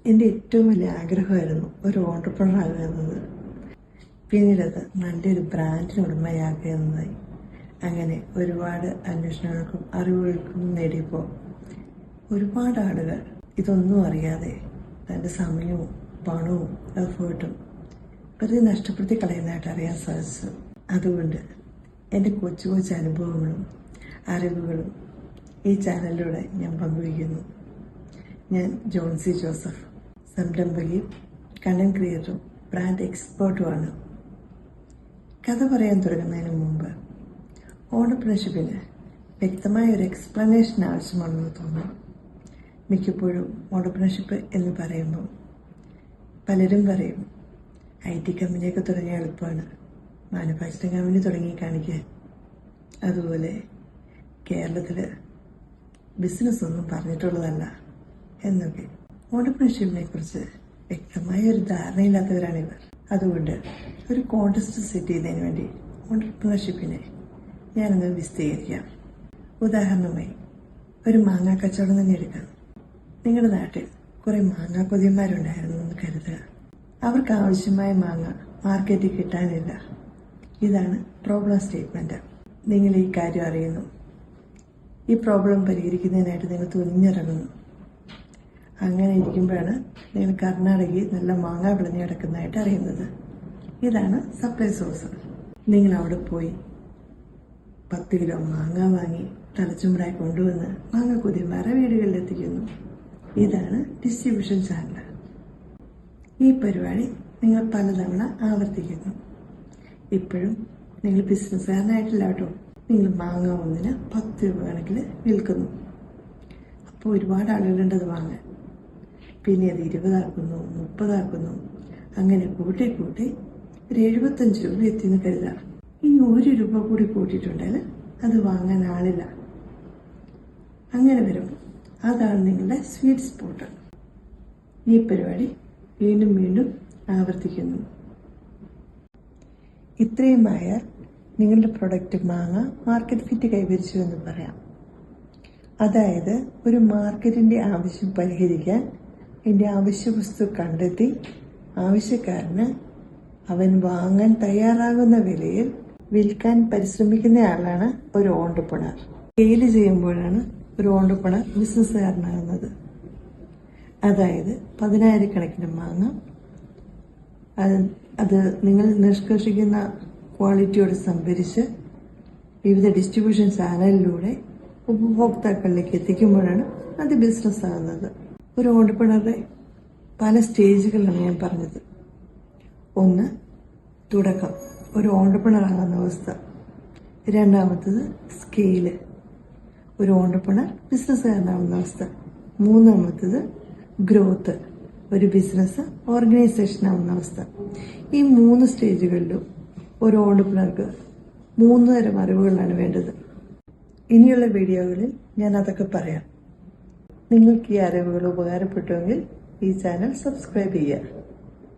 എൻ്റെ ഏറ്റവും വലിയ ആഗ്രഹമായിരുന്നു ഒരു ഓണ്ടർപ്രണർ ആകുക എന്നത്. പിന്നീടത് നല്ലൊരു ബ്രാൻഡിന് ഉടമയാകുക എന്നതായി. അങ്ങനെ ഒരുപാട് അന്വേഷണങ്ങൾക്കും അറിവുകൾക്കും നേടിയപ്പോൾ ഒരുപാട് ആളുകൾ ഇതൊന്നും അറിയാതെ തൻ്റെ സമയവും പണവും എഫേർട്ടും വെറുതെ നഷ്ടപ്പെടുത്തി കളയുന്നതായിട്ട് അറിയാൻ സാധിച്ചു. അതുകൊണ്ട് എൻ്റെ കൊച്ചു കൊച്ചു അനുഭവങ്ങളും അറിവുകളും ഈ ചാനലിലൂടെ ഞാൻ പങ്കുവയ്ക്കുന്നു. ഞാൻ ജോൺസി ജോസഫ്, സംരംഭകയും കണ്ടന്റ് ക്രിയേറ്ററും ബ്രാൻഡ് എക്സ്പേർട്ടുമാണ്. കഥ പറയാൻ തുടങ്ങുന്നതിന് മുമ്പ് ഓണ്ടർപ്രണർഷിപ്പിന് വ്യക്തമായ ഒരു എക്സ്പ്ലനേഷൻ ആവശ്യമാണെന്ന് തോന്നുന്നു. മിക്കപ്പോഴും ഓണ്ടർപ്രണർഷിപ്പ് എന്ന് പറയുമ്പോൾ പലരും പറയും IT കമ്പനിയൊക്കെ തുടങ്ങിയ എളുപ്പമാണ്, മാനുഫാക്ചറിങ് കമ്പനി തുടങ്ങി കാണിക്കാൻ. അതുപോലെ കേരളത്തിൽ ബിസിനസ് ഒന്നും പറഞ്ഞിട്ടുള്ളതല്ല എന്നൊക്കെ. ഓണ്ടർപ്രണർഷിപ്പിനെ കുറിച്ച് വ്യക്തമായ ഒരു ധാരണയില്ലാത്തവരാണിവർ. അതുകൊണ്ട് ഒരു കോൺടെസ്റ്റ് സെറ്റ് ചെയ്യുന്നതിന് വേണ്ടി ഓണ്ടർപ്രണർഷിപ്പിനെ ഞാനൊന്ന് വിശദീകരിക്കാം. ഉദാഹരണമായി ഒരു മാങ്ങാ കച്ചവടം തന്നെ എടുക്കാം. നിങ്ങളുടെ നാട്ടിൽ കുറെ മാങ്ങാ കൊതിയന്മാരുണ്ടായിരുന്നു എന്ന് കരുതുക. അവർക്ക് ആവശ്യമായ മാങ്ങ മാർക്കറ്റിൽ കിട്ടാനില്ല. ഇതാണ് പ്രോബ്ലം സ്റ്റേറ്റ്മെന്റ്. നിങ്ങൾ ഈ കാര്യം അറിയുന്നു. ഈ പ്രോബ്ലം പരിഹരിക്കുന്നതിനായിട്ട് നിങ്ങൾ തുനിഞ്ഞിറങ്ങുന്നു. അങ്ങനെ ഇരിക്കുമ്പോഴാണ് നിങ്ങൾ കർണാടകയിൽ നല്ല മാങ്ങ വിളഞ്ഞു കിടക്കുന്നതായിട്ട് അറിയുന്നത്. ഇതാണ് സപ്ലൈ സോഴ്സ്. നിങ്ങൾ അവിടെ പോയി 10 കിലോ മാങ്ങ വാങ്ങി തലച്ചുമടായി കൊണ്ടുവന്ന് മാങ്ങ കൊതിയന്മാരെ വീടുകളിൽ എത്തിക്കുന്നു. ഇതാണ് ഡിസ്ട്രിബ്യൂഷൻ ചാനൽ. ഈ പരിപാടി നിങ്ങൾ പലതവണ ആവർത്തിക്കുന്നു. ഇപ്പോഴും നിങ്ങൾ ബിസിനസ്സുകാരനായിട്ടില്ല കേട്ടോ. നിങ്ങൾ മാങ്ങ ഒന്നിന് 10 രൂപ കണക്കിൽ വിൽക്കുന്നു. അപ്പോൾ ഒരുപാട് ആളുകളുണ്ട് അത് വാങ്ങാൻ. പിന്നെ അത് 20 ആക്കുന്നു, 30 ആക്കുന്നു. അങ്ങനെ കൂട്ടി കൂട്ടി ഒരു 75 രൂപ എത്തിയെന്ന് കരുതാം. ഇനി 1 രൂപ കൂടി കൂട്ടിയിട്ടുണ്ടെങ്കിൽ അത് വാങ്ങാൻ ആളില്ല. അങ്ങനെ വരുമ്പോൾ അതാണ് നിങ്ങളുടെ സ്വീറ്റ് സ്പോട്ട്. ഈ പരിപാടി വീണ്ടും വീണ്ടും ആവർത്തിക്കുന്നു. ഇത്രയുമായാൽ നിങ്ങളുടെ പ്രൊഡക്റ്റ് മാങ്ങ മാർക്കറ്റ് ഫിറ്റ് കൈവരിച്ചു എന്ന് പറയാം. അതായത് ഒരു മാർക്കറ്റിന്റെ ആവശ്യം പരിഹരിക്കാൻ അതിൻ്റെ ആവശ്യ വസ്തു കണ്ടെത്തി ആവശ്യക്കാരന് അവൻ വാങ്ങാൻ തയ്യാറാകുന്ന വിലയിൽ വിൽക്കാൻ പരിശ്രമിക്കുന്നയാളാണ് ഒരു ഓണ്ടർപ്രണർ. സെയിൽ ചെയ്യുമ്പോഴാണ് ഒരു ഓണ്ടർപ്രണർ ബിസിനസ്സുകാരനാകുന്നത്. അതായത് 10,000 മാങ്ങ അത് നിങ്ങൾ നിഷ്കർഷിക്കുന്ന ക്വാളിറ്റിയോട് സംഭരിച്ച് വിവിധ ഡിസ്ട്രിബ്യൂഷൻ ചാനലിലൂടെ ഉപഭോക്താക്കളിലേക്ക് എത്തിക്കുമ്പോഴാണ് അത് ബിസിനസ് ആകുന്നത്. ഒരു ഓണ്ടർപ്രണറുടെ പല സ്റ്റേജുകളിലാണ് ഞാൻ പറഞ്ഞത്. ഒന്ന്, തുടക്കം, ഒരു ഓണ്ടർപ്രണർ ആകുന്ന അവസ്ഥ. രണ്ടാമത്തത് സ്കെയില്, ഒരു ഓണ്ടർപ്രണർ ബിസിനസ്സുകാരനാകുന്ന അവസ്ഥ. മൂന്നാമത്തത് ഗ്രോത്ത്, ഒരു ബിസിനസ് ഓർഗനൈസേഷൻ ആവുന്ന അവസ്ഥ. ഈ 3 സ്റ്റേജുകളിലും ഒരു ഓണ്ടർപ്രണർക്ക് 3 തരം അറിവുകളാണ് വേണ്ടത്. ഇനിയുള്ള വീഡിയോകളിൽ ഞാൻ അതൊക്കെ പറയാം. നിങ്ങൾക്ക് ഈ അറിവുകൾ ഉപകാരപ്പെട്ടുവെങ്കിൽ ഈ ചാനൽ സബ്സ്ക്രൈബ് ചെയ്യുക.